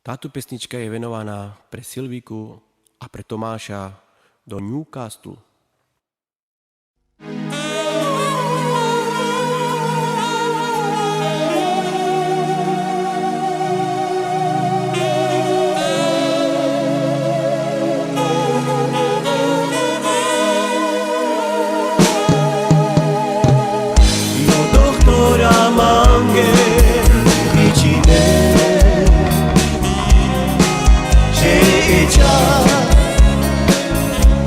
Táto pesnička je venovaná pre Silvíku a pre Tomáša do Newcastle. Do doktora Mange vicine, že je čas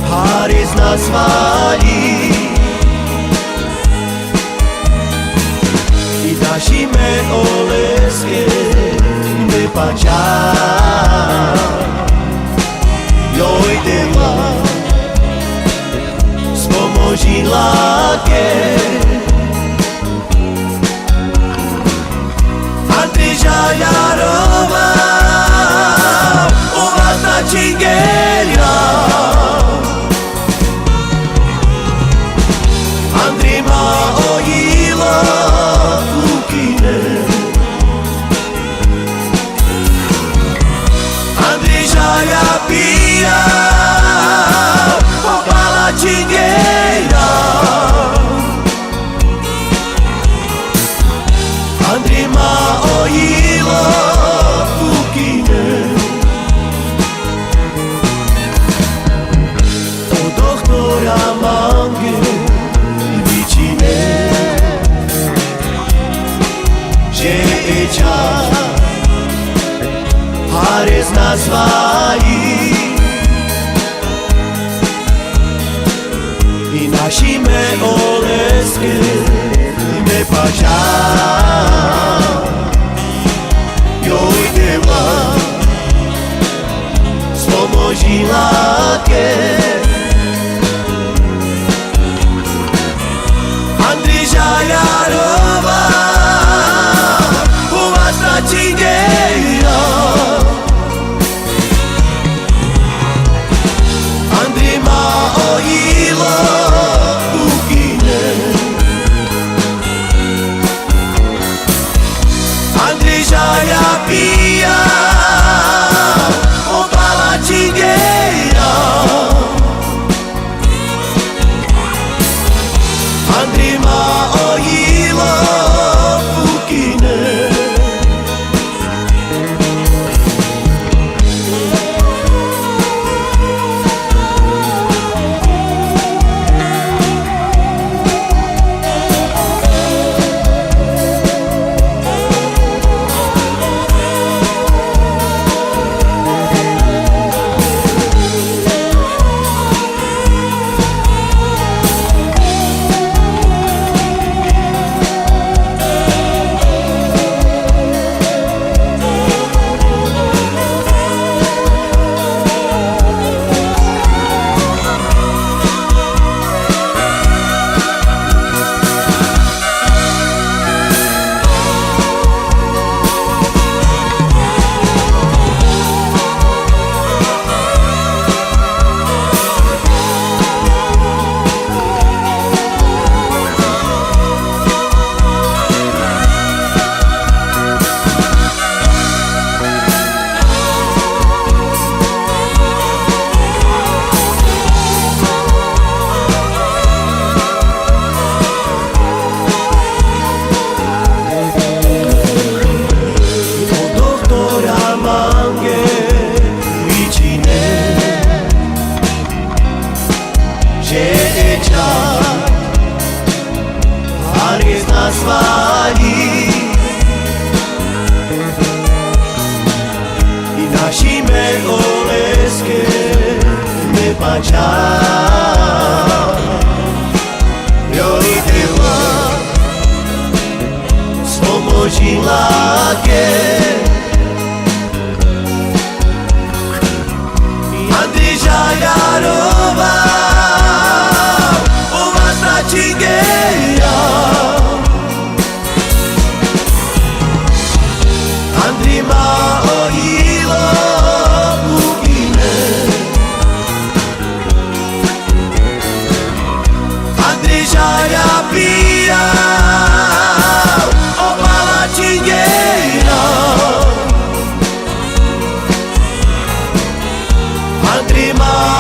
Haris nás valí i dašime oleske nepača joj deva spomožila ke Jajarova, uvata čingelja Andrima ojila kukine Andrižaja pija popala čingelja Andrima ojila kukine do doktora Mange vicine, že je čas Haris nás valí i našime oleske nepača joj deva spomožila ke Andriža Jarova uvata čingelja Andrima ojila kukine Andrižaja pija opala čingelja Andri má